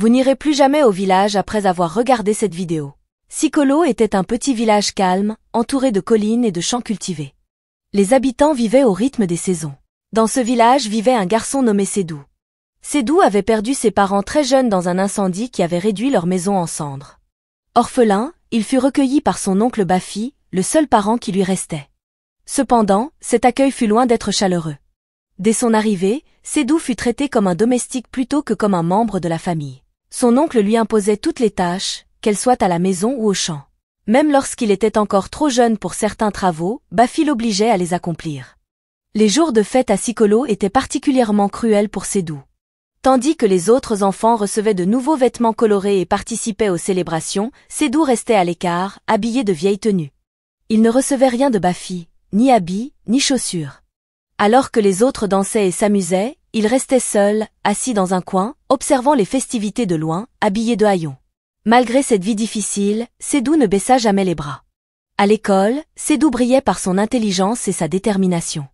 Vous n'irez plus jamais au village après avoir regardé cette vidéo. Sikolo était un petit village calme, entouré de collines et de champs cultivés. Les habitants vivaient au rythme des saisons. Dans ce village vivait un garçon nommé Sédou. Sédou avait perdu ses parents très jeunes dans un incendie qui avait réduit leur maison en cendres. Orphelin, il fut recueilli par son oncle Bafi, le seul parent qui lui restait. Cependant, cet accueil fut loin d'être chaleureux. Dès son arrivée, Sédou fut traité comme un domestique plutôt que comme un membre de la famille. Son oncle lui imposait toutes les tâches, qu'elles soient à la maison ou au champ. Même lorsqu'il était encore trop jeune pour certains travaux, Bafi l'obligeait à les accomplir. Les jours de fête à Sikolo étaient particulièrement cruels pour Sédou. Tandis que les autres enfants recevaient de nouveaux vêtements colorés et participaient aux célébrations, Sédou restait à l'écart, habillé de vieilles tenues. Il ne recevait rien de Bafi, ni habits, ni chaussures. Alors que les autres dansaient et s'amusaient, il restait seul, assis dans un coin, observant les festivités de loin, habillé de haillons. Malgré cette vie difficile, Sédou ne baissa jamais les bras. À l'école, Sédou brillait par son intelligence et sa détermination.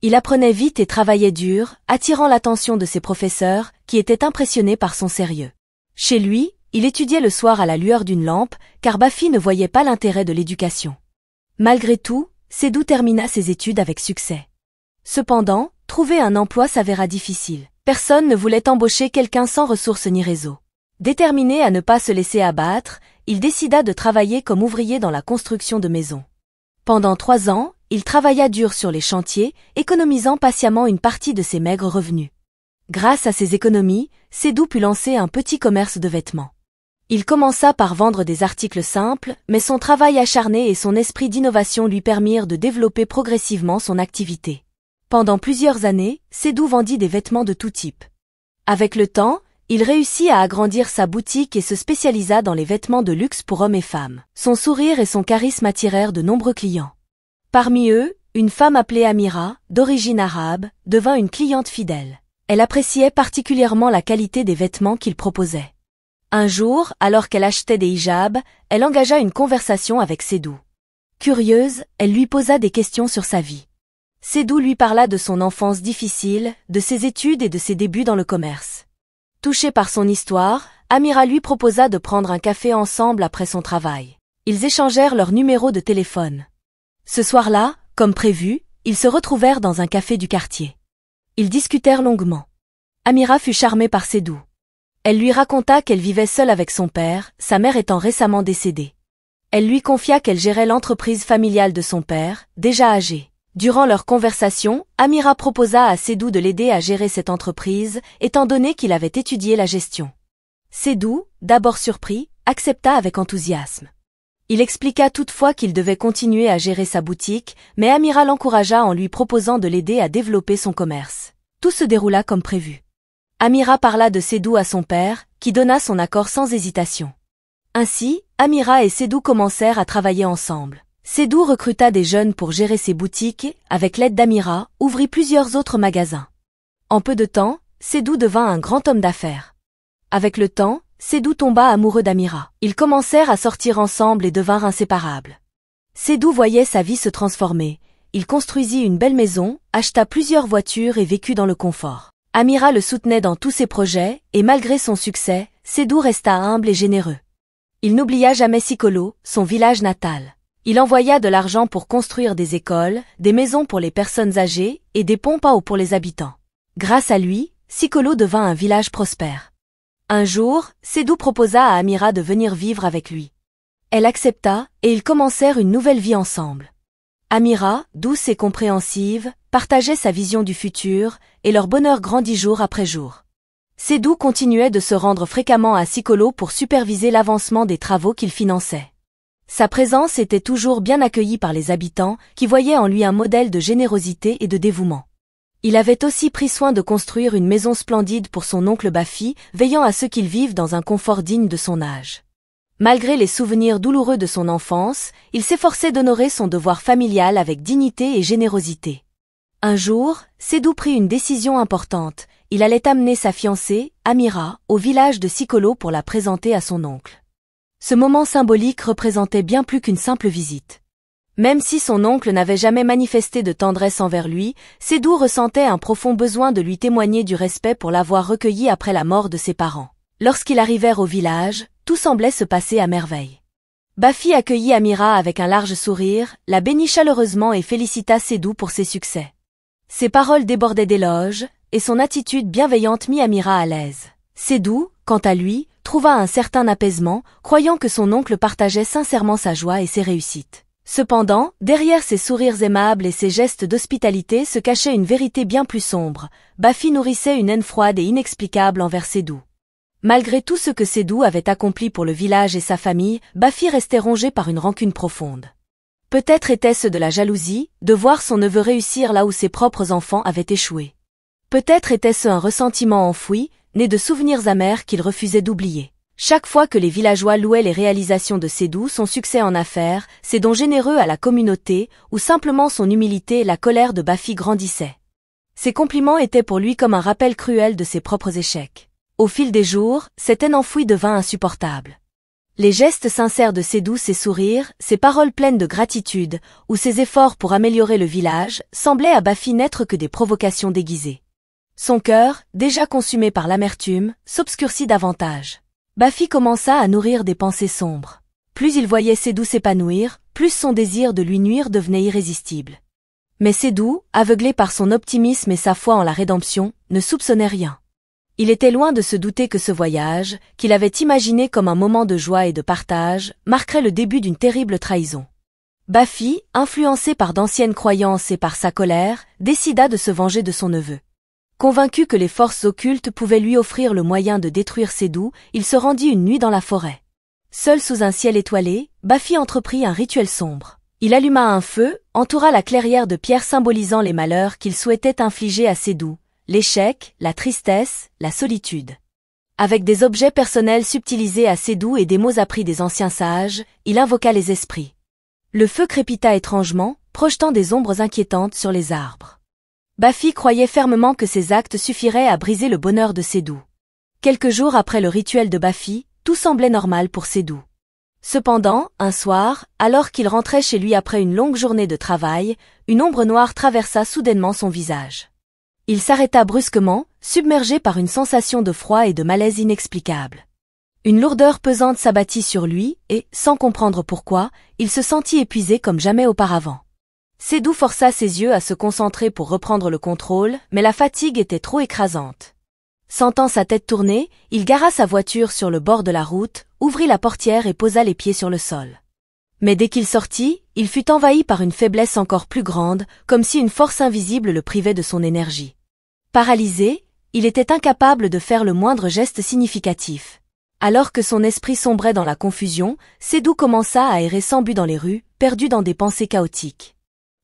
Il apprenait vite et travaillait dur, attirant l'attention de ses professeurs, qui étaient impressionnés par son sérieux. Chez lui, il étudiait le soir à la lueur d'une lampe, car Bafi ne voyait pas l'intérêt de l'éducation. Malgré tout, Sédou termina ses études avec succès. Cependant, trouver un emploi s'avéra difficile. Personne ne voulait embaucher quelqu'un sans ressources ni réseau. Déterminé à ne pas se laisser abattre, il décida de travailler comme ouvrier dans la construction de maisons. Pendant 3 ans, il travailla dur sur les chantiers, économisant patiemment une partie de ses maigres revenus. Grâce à ses économies, Sédou put lancer un petit commerce de vêtements. Il commença par vendre des articles simples, mais son travail acharné et son esprit d'innovation lui permirent de développer progressivement son activité. Pendant plusieurs années, Sédou vendit des vêtements de tout type. Avec le temps, il réussit à agrandir sa boutique et se spécialisa dans les vêtements de luxe pour hommes et femmes. Son sourire et son charisme attirèrent de nombreux clients. Parmi eux, une femme appelée Amira, d'origine arabe, devint une cliente fidèle. Elle appréciait particulièrement la qualité des vêtements qu'il proposait. Un jour, alors qu'elle achetait des hijabs, elle engagea une conversation avec Sédou. Curieuse, elle lui posa des questions sur sa vie. Sédou lui parla de son enfance difficile, de ses études et de ses débuts dans le commerce. Touchée par son histoire, Amira lui proposa de prendre un café ensemble après son travail. Ils échangèrent leurs numéros de téléphone. Ce soir-là, comme prévu, ils se retrouvèrent dans un café du quartier. Ils discutèrent longuement. Amira fut charmée par Sédou. Elle lui raconta qu'elle vivait seule avec son père, sa mère étant récemment décédée. Elle lui confia qu'elle gérait l'entreprise familiale de son père, déjà âgé. Durant leur conversation, Amira proposa à Sédou de l'aider à gérer cette entreprise, étant donné qu'il avait étudié la gestion. Sédou, d'abord surpris, accepta avec enthousiasme. Il expliqua toutefois qu'il devait continuer à gérer sa boutique, mais Amira l'encouragea en lui proposant de l'aider à développer son commerce. Tout se déroula comme prévu. Amira parla de Sédou à son père, qui donna son accord sans hésitation. Ainsi, Amira et Sédou commencèrent à travailler ensemble. Sédou recruta des jeunes pour gérer ses boutiques et, avec l'aide d'Amira, ouvrit plusieurs autres magasins. En peu de temps, Sédou devint un grand homme d'affaires. Avec le temps, Sédou tomba amoureux d'Amira. Ils commencèrent à sortir ensemble et devinrent inséparables. Sédou voyait sa vie se transformer. Il construisit une belle maison, acheta plusieurs voitures et vécut dans le confort. Amira le soutenait dans tous ses projets, et malgré son succès, Sédou resta humble et généreux. Il n'oublia jamais Sikolo, son village natal. Il envoya de l'argent pour construire des écoles, des maisons pour les personnes âgées et des pompes à eau pour les habitants. Grâce à lui, Sikolo devint un village prospère. Un jour, Sédou proposa à Amira de venir vivre avec lui. Elle accepta et ils commencèrent une nouvelle vie ensemble. Amira, douce et compréhensive, partageait sa vision du futur et leur bonheur grandit jour après jour. Sédou continuait de se rendre fréquemment à Sikolo pour superviser l'avancement des travaux qu'il finançait. Sa présence était toujours bien accueillie par les habitants, qui voyaient en lui un modèle de générosité et de dévouement. Il avait aussi pris soin de construire une maison splendide pour son oncle Bafi, veillant à ce qu'il vive dans un confort digne de son âge. Malgré les souvenirs douloureux de son enfance, il s'efforçait d'honorer son devoir familial avec dignité et générosité. Un jour, Sédou prit une décision importante. Il allait amener sa fiancée, Amira, au village de Sikolo pour la présenter à son oncle. Ce moment symbolique représentait bien plus qu'une simple visite. Même si son oncle n'avait jamais manifesté de tendresse envers lui, Sédou ressentait un profond besoin de lui témoigner du respect pour l'avoir recueilli après la mort de ses parents. Lorsqu'ils arrivèrent au village, tout semblait se passer à merveille. Bafi accueillit Amira avec un large sourire, la bénit chaleureusement et félicita Sédou pour ses succès. Ses paroles débordaient d'éloges, et son attitude bienveillante mit Amira à l'aise. Sédou, quant à lui, trouva un certain apaisement, croyant que son oncle partageait sincèrement sa joie et ses réussites. Cependant, derrière ses sourires aimables et ses gestes d'hospitalité se cachait une vérité bien plus sombre. Bafi nourrissait une haine froide et inexplicable envers Sédou. Malgré tout ce que Sédou avait accompli pour le village et sa famille, Bafi restait rongé par une rancune profonde. Peut-être était-ce de la jalousie, de voir son neveu réussir là où ses propres enfants avaient échoué. Peut-être était-ce un ressentiment enfoui, né de souvenirs amers qu'il refusait d'oublier. Chaque fois que les villageois louaient les réalisations de Sédou, son succès en affaires, ses dons généreux à la communauté, ou simplement son humilité, la colère de Bafi grandissait. Ces compliments étaient pour lui comme un rappel cruel de ses propres échecs. Au fil des jours, cette haine enfouie devint insupportable. Les gestes sincères de Sédou, ses sourires, ses paroles pleines de gratitude, ou ses efforts pour améliorer le village, semblaient à Bafi n'être que des provocations déguisées. Son cœur, déjà consumé par l'amertume, s'obscurcit davantage. Bafi commença à nourrir des pensées sombres. Plus il voyait Sédou s'épanouir, plus son désir de lui nuire devenait irrésistible. Mais Sédou, aveuglé par son optimisme et sa foi en la rédemption, ne soupçonnait rien. Il était loin de se douter que ce voyage, qu'il avait imaginé comme un moment de joie et de partage, marquerait le début d'une terrible trahison. Bafi, influencé par d'anciennes croyances et par sa colère, décida de se venger de son neveu. Convaincu que les forces occultes pouvaient lui offrir le moyen de détruire Sédou, il se rendit une nuit dans la forêt. Seul sous un ciel étoilé, Bafi entreprit un rituel sombre. Il alluma un feu, entoura la clairière de pierre symbolisant les malheurs qu'il souhaitait infliger à Sédou. L'échec, la tristesse, la solitude. Avec des objets personnels subtilisés à Sédou et des mots appris des anciens sages, il invoqua les esprits. Le feu crépita étrangement, projetant des ombres inquiétantes sur les arbres. Bafi croyait fermement que ces actes suffiraient à briser le bonheur de Sédou. Quelques jours après le rituel de Bafi, tout semblait normal pour Sédou. Cependant, un soir, alors qu'il rentrait chez lui après une longue journée de travail, une ombre noire traversa soudainement son visage. Il s'arrêta brusquement, submergé par une sensation de froid et de malaise inexplicable. Une lourdeur pesante s'abattit sur lui et, sans comprendre pourquoi, il se sentit épuisé comme jamais auparavant. Sédou força ses yeux à se concentrer pour reprendre le contrôle, mais la fatigue était trop écrasante. Sentant sa tête tourner, il gara sa voiture sur le bord de la route, ouvrit la portière et posa les pieds sur le sol. Mais dès qu'il sortit, il fut envahi par une faiblesse encore plus grande, comme si une force invisible le privait de son énergie. Paralysé, il était incapable de faire le moindre geste significatif. Alors que son esprit sombrait dans la confusion, Sédou commença à errer sans but dans les rues, perdu dans des pensées chaotiques.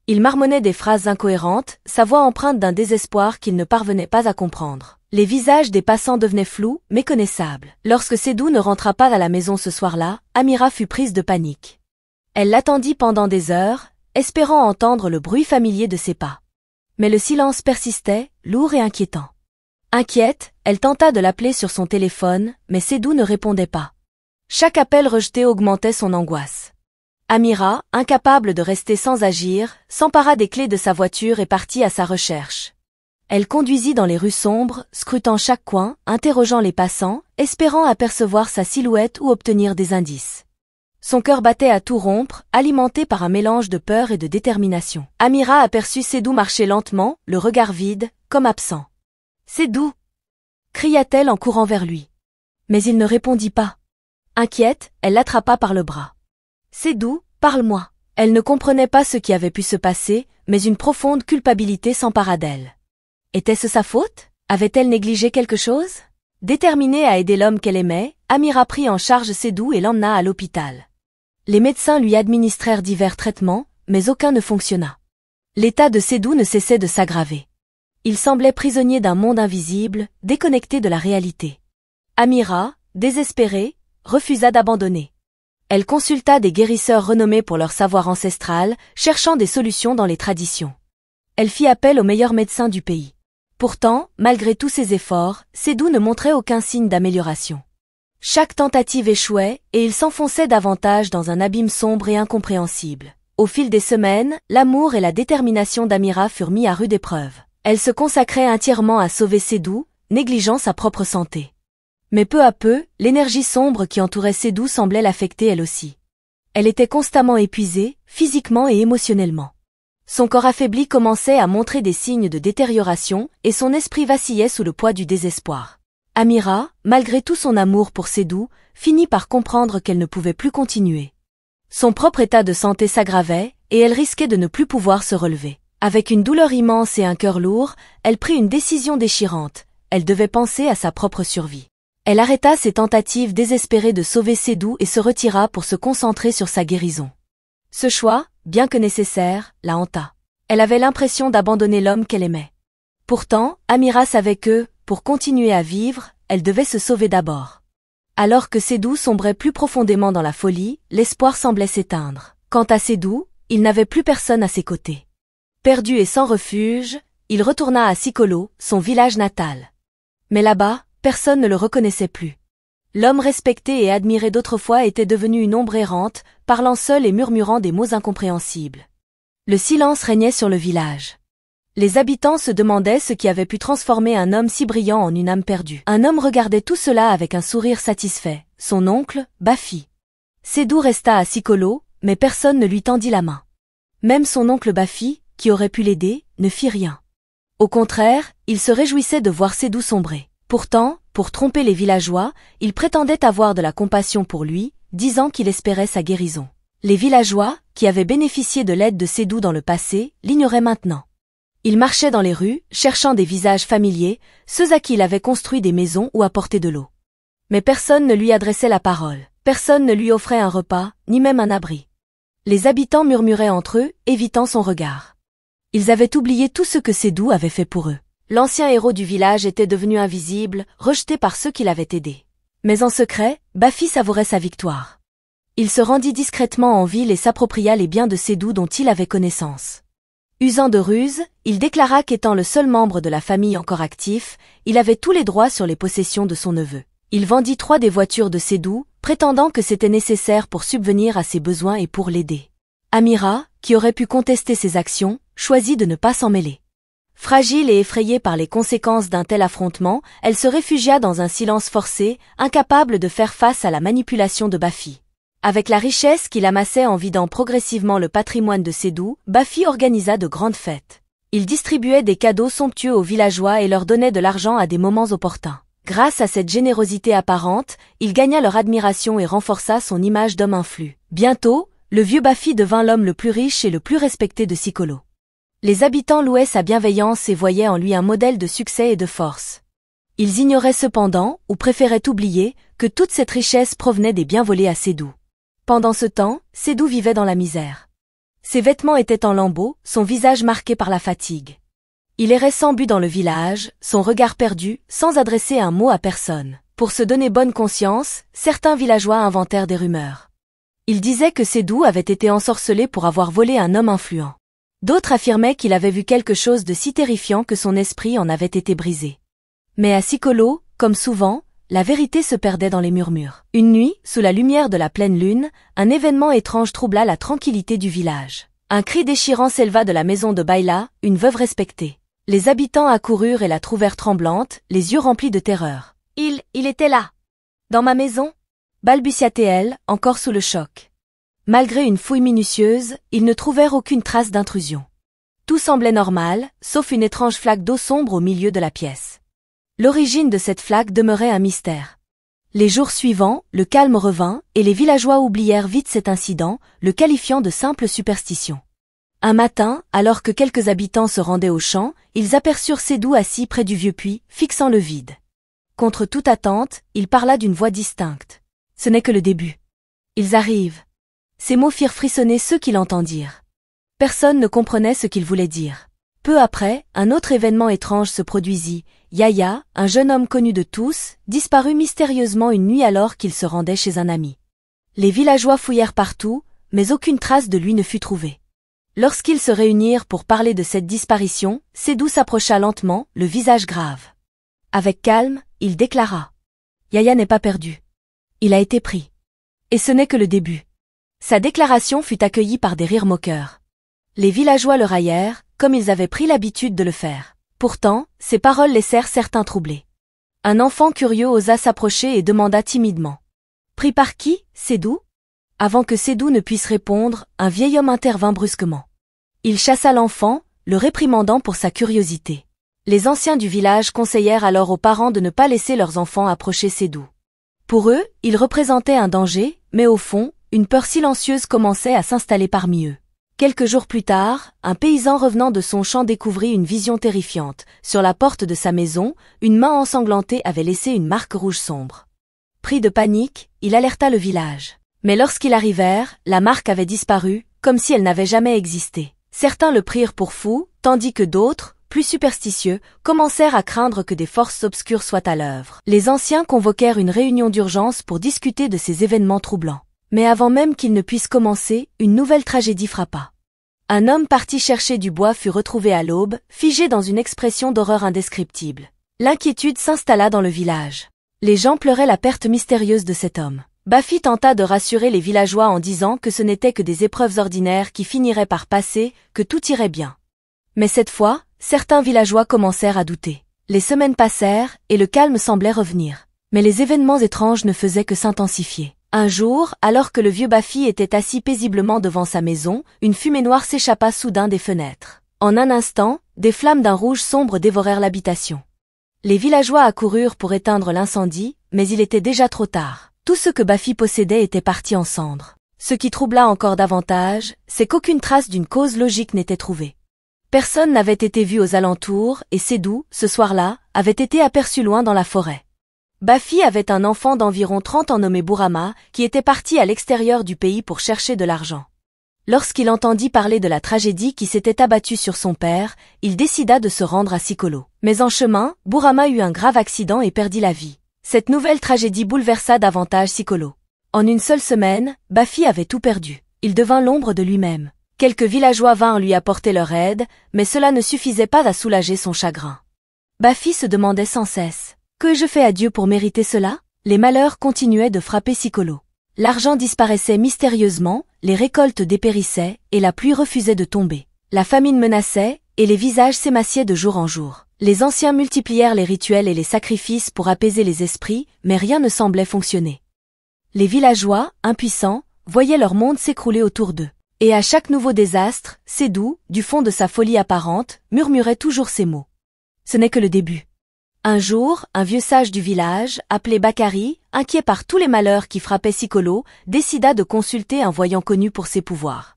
Il marmonnait des phrases incohérentes, sa voix empreinte d'un désespoir qu'il ne parvenait pas à comprendre. Les visages des passants devenaient flous, méconnaissables. Lorsque Sédou ne rentra pas à la maison ce soir-là, Amira fut prise de panique. Elle l'attendit pendant des heures, espérant entendre le bruit familier de ses pas. Mais le silence persistait, lourd et inquiétant. Inquiète, elle tenta de l'appeler sur son téléphone, mais Sédou ne répondait pas. Chaque appel rejeté augmentait son angoisse. Amira, incapable de rester sans agir, s'empara des clés de sa voiture et partit à sa recherche. Elle conduisit dans les rues sombres, scrutant chaque coin, interrogeant les passants, espérant apercevoir sa silhouette ou obtenir des indices. Son cœur battait à tout rompre, alimenté par un mélange de peur et de détermination. Amira aperçut Sédou marcher lentement, le regard vide, comme absent. « Sédou !» cria-t-elle en courant vers lui. Mais il ne répondit pas. Inquiète, elle l'attrapa par le bras. « Sédou, parle-moi !» Elle ne comprenait pas ce qui avait pu se passer, mais une profonde culpabilité s'empara d'elle. Était-ce sa faute? Avait-elle négligé quelque chose? Déterminée à aider l'homme qu'elle aimait, Amira prit en charge Sédou et l'emmena à l'hôpital. Les médecins lui administrèrent divers traitements, mais aucun ne fonctionna. L'état de Sédou ne cessait de s'aggraver. Il semblait prisonnier d'un monde invisible, déconnecté de la réalité. Amira, désespérée, refusa d'abandonner. Elle consulta des guérisseurs renommés pour leur savoir ancestral, cherchant des solutions dans les traditions. Elle fit appel aux meilleurs médecins du pays. Pourtant, malgré tous ses efforts, Sédou ne montrait aucun signe d'amélioration. Chaque tentative échouait, et il s'enfonçait davantage dans un abîme sombre et incompréhensible. Au fil des semaines, l'amour et la détermination d'Amira furent mis à rude épreuve. Elle se consacrait entièrement à sauver Sédou, négligeant sa propre santé. Mais peu à peu, l'énergie sombre qui entourait Sédou semblait l'affecter elle aussi. Elle était constamment épuisée, physiquement et émotionnellement. Son corps affaibli commençait à montrer des signes de détérioration et son esprit vacillait sous le poids du désespoir. Amira, malgré tout son amour pour Sédou, finit par comprendre qu'elle ne pouvait plus continuer. Son propre état de santé s'aggravait et elle risquait de ne plus pouvoir se relever. Avec une douleur immense et un cœur lourd, elle prit une décision déchirante. Elle devait penser à sa propre survie. Elle arrêta ses tentatives désespérées de sauver Sédou et se retira pour se concentrer sur sa guérison. Ce choix, bien que nécessaire, la hanta. Elle avait l'impression d'abandonner l'homme qu'elle aimait. Pourtant, Amira savait que, pour continuer à vivre, elle devait se sauver d'abord. Alors que Sédou sombrait plus profondément dans la folie, l'espoir semblait s'éteindre. Quant à Sédou, il n'avait plus personne à ses côtés. Perdu et sans refuge, il retourna à Sikolo, son village natal. Mais là-bas, personne ne le reconnaissait plus. L'homme respecté et admiré d'autrefois était devenu une ombre errante, parlant seul et murmurant des mots incompréhensibles. Le silence régnait sur le village. Les habitants se demandaient ce qui avait pu transformer un homme si brillant en une âme perdue. Un homme regardait tout cela avec un sourire satisfait, son oncle, Bafi. Sédou resta à Sikolo, mais personne ne lui tendit la main. Même son oncle Bafi, qui aurait pu l'aider, ne fit rien. Au contraire, il se réjouissait de voir Sédou sombrer. Pourtant, pour tromper les villageois, il prétendait avoir de la compassion pour lui, disant qu'il espérait sa guérison. Les villageois, qui avaient bénéficié de l'aide de Sédou dans le passé, l'ignoraient maintenant. Il marchait dans les rues, cherchant des visages familiers, ceux à qui il avait construit des maisons ou apporté de l'eau. Mais personne ne lui adressait la parole, personne ne lui offrait un repas, ni même un abri. Les habitants murmuraient entre eux, évitant son regard. Ils avaient oublié tout ce que Sédou avait fait pour eux. L'ancien héros du village était devenu invisible, rejeté par ceux qui l'avaient aidé. Mais en secret, Bafi savourait sa victoire. Il se rendit discrètement en ville et s'appropria les biens de Sédou dont il avait connaissance. Usant de ruse, il déclara qu'étant le seul membre de la famille encore actif, il avait tous les droits sur les possessions de son neveu. Il vendit 3 des voitures de Sédou, prétendant que c'était nécessaire pour subvenir à ses besoins et pour l'aider. Amira, qui aurait pu contester ses actions, choisit de ne pas s'en mêler. Fragile et effrayée par les conséquences d'un tel affrontement, elle se réfugia dans un silence forcé, incapable de faire face à la manipulation de Bafi. Avec la richesse qu'il amassait en vidant progressivement le patrimoine de Sédou, Bafi organisa de grandes fêtes. Il distribuait des cadeaux somptueux aux villageois et leur donnait de l'argent à des moments opportuns. Grâce à cette générosité apparente, il gagna leur admiration et renforça son image d'homme influent. Bientôt, le vieux Bafi devint l'homme le plus riche et le plus respecté de Sikolo. Les habitants louaient sa bienveillance et voyaient en lui un modèle de succès et de force. Ils ignoraient cependant, ou préféraient oublier, que toute cette richesse provenait des biens volés à Sédou. Pendant ce temps, Sédou vivait dans la misère. Ses vêtements étaient en lambeaux, son visage marqué par la fatigue. Il errait sans but dans le village, son regard perdu, sans adresser un mot à personne. Pour se donner bonne conscience, certains villageois inventèrent des rumeurs. Ils disaient que Sédou avait été ensorcelé pour avoir volé un homme influent. D'autres affirmaient qu'il avait vu quelque chose de si terrifiant que son esprit en avait été brisé. Mais à Sikolo, comme souvent, la vérité se perdait dans les murmures. Une nuit, sous la lumière de la pleine lune, un événement étrange troubla la tranquillité du village. Un cri déchirant s'éleva de la maison de Baila, une veuve respectée. Les habitants accoururent et la trouvèrent tremblante, les yeux remplis de terreur. Il était là. Dans ma maison? Balbutia-t-elle, encore sous le choc. Malgré une fouille minutieuse, ils ne trouvèrent aucune trace d'intrusion. Tout semblait normal, sauf une étrange flaque d'eau sombre au milieu de la pièce. L'origine de cette flaque demeurait un mystère. Les jours suivants, le calme revint, et les villageois oublièrent vite cet incident, le qualifiant de simple superstition. Un matin, alors que quelques habitants se rendaient au champ, ils aperçurent Sédou assis près du vieux puits, fixant le vide. Contre toute attente, il parla d'une voix distincte. Ce n'est que le début. Ils arrivent. Ces mots firent frissonner ceux qui l'entendirent. Personne ne comprenait ce qu'il voulait dire. Peu après, un autre événement étrange se produisit. Yaya, un jeune homme connu de tous, disparut mystérieusement une nuit alors qu'il se rendait chez un ami. Les villageois fouillèrent partout, mais aucune trace de lui ne fut trouvée. Lorsqu'ils se réunirent pour parler de cette disparition, Sédou s'approcha lentement, le visage grave. Avec calme, il déclara. Yaya n'est pas perdu. Il a été pris. Et ce n'est que le début. Sa déclaration fut accueillie par des rires moqueurs. Les villageois le raillèrent, comme ils avaient pris l'habitude de le faire. Pourtant, ces paroles laissèrent certains troublés. Un enfant curieux osa s'approcher et demanda timidement. « Pris par qui, Sédou ?» Avant que Sédou ne puisse répondre, un vieil homme intervint brusquement. Il chassa l'enfant, le réprimandant pour sa curiosité. Les anciens du village conseillèrent alors aux parents de ne pas laisser leurs enfants approcher Sédou. Pour eux, il représentait un danger, mais au fond, une peur silencieuse commençait à s'installer parmi eux. Quelques jours plus tard, un paysan revenant de son champ découvrit une vision terrifiante. Sur la porte de sa maison, une main ensanglantée avait laissé une marque rouge sombre. Pris de panique, il alerta le village. Mais lorsqu'ils arrivèrent, la marque avait disparu, comme si elle n'avait jamais existé. Certains le prirent pour fou, tandis que d'autres, plus superstitieux, commencèrent à craindre que des forces obscures soient à l'œuvre. Les anciens convoquèrent une réunion d'urgence pour discuter de ces événements troublants. Mais avant même qu'ils ne puissent commencer, une nouvelle tragédie frappa. Un homme parti chercher du bois fut retrouvé à l'aube, figé dans une expression d'horreur indescriptible. L'inquiétude s'installa dans le village. Les gens pleuraient la perte mystérieuse de cet homme. Bafi tenta de rassurer les villageois en disant que ce n'étaient que des épreuves ordinaires qui finiraient par passer, que tout irait bien. Mais cette fois, certains villageois commencèrent à douter. Les semaines passèrent, et le calme semblait revenir. Mais les événements étranges ne faisaient que s'intensifier. Un jour, alors que le vieux Bafi était assis paisiblement devant sa maison, une fumée noire s'échappa soudain des fenêtres. En un instant, des flammes d'un rouge sombre dévorèrent l'habitation. Les villageois accoururent pour éteindre l'incendie, mais il était déjà trop tard. Tout ce que Bafi possédait était parti en cendres. Ce qui troubla encore davantage, c'est qu'aucune trace d'une cause logique n'était trouvée. Personne n'avait été vu aux alentours, et Sédou, ce soir-là, avait été aperçu loin dans la forêt. Bafi avait un enfant d'environ 30 ans nommé Bourama, qui était parti à l'extérieur du pays pour chercher de l'argent. Lorsqu'il entendit parler de la tragédie qui s'était abattue sur son père, il décida de se rendre à Sikolo. Mais en chemin, Bourama eut un grave accident et perdit la vie. Cette nouvelle tragédie bouleversa davantage Sikolo. En une seule semaine, Bafi avait tout perdu. Il devint l'ombre de lui-même. Quelques villageois vinrent lui apporter leur aide, mais cela ne suffisait pas à soulager son chagrin. Bafi se demandait sans cesse. Que je fais à Dieu pour mériter cela? Les malheurs continuaient de frapper Sikolo. L'argent disparaissait mystérieusement, les récoltes dépérissaient, et la pluie refusait de tomber. La famine menaçait, et les visages s'émaciaient de jour en jour. Les anciens multiplièrent les rituels et les sacrifices pour apaiser les esprits, mais rien ne semblait fonctionner. Les villageois, impuissants, voyaient leur monde s'écrouler autour d'eux. Et à chaque nouveau désastre, Sédou, du fond de sa folie apparente, murmurait toujours ces mots. Ce n'est que le début. Un jour, un vieux sage du village, appelé Bakari, inquiet par tous les malheurs qui frappaient Sikolo, décida de consulter un voyant connu pour ses pouvoirs.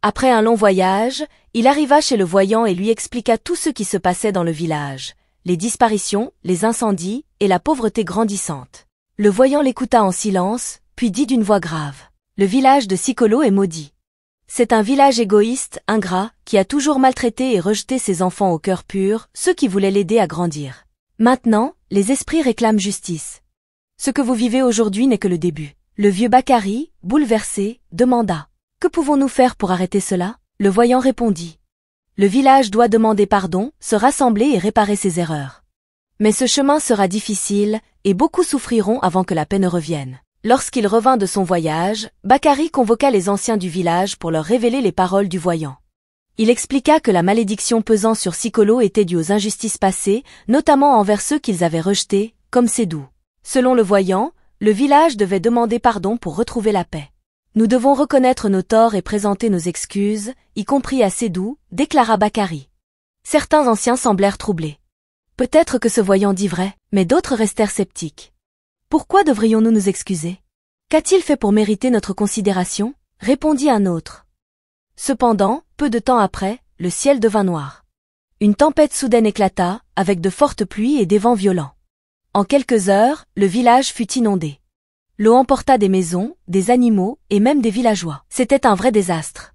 Après un long voyage, il arriva chez le voyant et lui expliqua tout ce qui se passait dans le village, les disparitions, les incendies et la pauvreté grandissante. Le voyant l'écouta en silence, puis dit d'une voix grave. Le village de Sikolo est maudit. C'est un village égoïste, ingrat, qui a toujours maltraité et rejeté ses enfants au cœur pur, ceux qui voulaient l'aider à grandir. Maintenant, les esprits réclament justice. Ce que vous vivez aujourd'hui n'est que le début. Le vieux Bakari, bouleversé, demanda. Que pouvons-nous faire pour arrêter cela? Le voyant répondit. Le village doit demander pardon, se rassembler et réparer ses erreurs. Mais ce chemin sera difficile, et beaucoup souffriront avant que la paix ne revienne. Lorsqu'il revint de son voyage, Bakari convoqua les anciens du village pour leur révéler les paroles du voyant. Il expliqua que la malédiction pesant sur Sikolo était due aux injustices passées, notamment envers ceux qu'ils avaient rejetés, comme Sédou. Selon le voyant, le village devait demander pardon pour retrouver la paix. Nous devons reconnaître nos torts et présenter nos excuses, y compris à Sédou, déclara Bakari. Certains anciens semblèrent troublés. Peut-être que ce voyant dit vrai, mais d'autres restèrent sceptiques. Pourquoi devrions-nous nous excuser? Qu'a-t-il fait pour mériter notre considération? Répondit un autre. Cependant, peu de temps après, le ciel devint noir. Une tempête soudaine éclata, avec de fortes pluies et des vents violents. En quelques heures, le village fut inondé. L'eau emporta des maisons, des animaux et même des villageois. C'était un vrai désastre.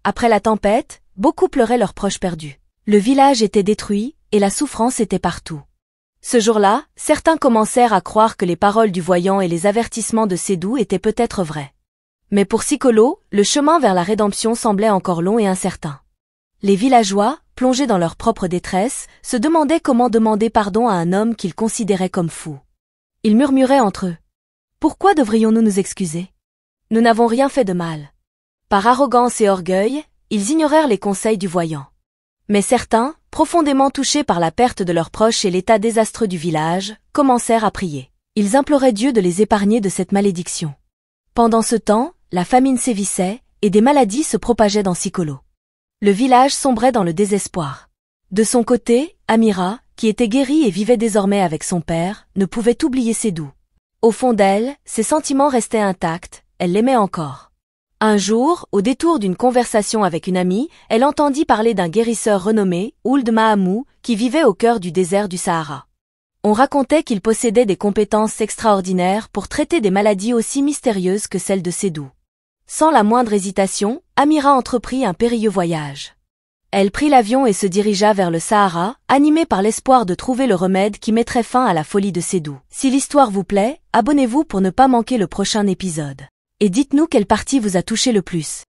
Après la tempête, beaucoup pleuraient leurs proches perdus. Le village était détruit, et la souffrance était partout. Ce jour-là, certains commencèrent à croire que les paroles du voyant et les avertissements de Sédou étaient peut-être vrais. Mais pour Sikolo, le chemin vers la rédemption semblait encore long et incertain. Les villageois, plongés dans leur propre détresse, se demandaient comment demander pardon à un homme qu'ils considéraient comme fou. Ils murmuraient entre eux. Pourquoi devrions-nous nous excuser? Nous n'avons rien fait de mal. Par arrogance et orgueil, ils ignorèrent les conseils du voyant. Mais certains, profondément touchés par la perte de leurs proches et l'état désastreux du village, commencèrent à prier. Ils imploraient Dieu de les épargner de cette malédiction. Pendant ce temps, la famine sévissait, et des maladies se propageaient dans Sikolo. Le village sombrait dans le désespoir. De son côté, Amira, qui était guérie et vivait désormais avec son père, ne pouvait oublier Sédou. Au fond d'elle, ses sentiments restaient intacts, elle l'aimait encore. Un jour, au détour d'une conversation avec une amie, elle entendit parler d'un guérisseur renommé, Ould Mahamou, qui vivait au cœur du désert du Sahara. On racontait qu'il possédait des compétences extraordinaires pour traiter des maladies aussi mystérieuses que celles de Sédou. Sans la moindre hésitation, Amira entreprit un périlleux voyage. Elle prit l'avion et se dirigea vers le Sahara, animée par l'espoir de trouver le remède qui mettrait fin à la folie de Sédou. Si l'histoire vous plaît, abonnez-vous pour ne pas manquer le prochain épisode. Et dites-nous quelle partie vous a touché le plus.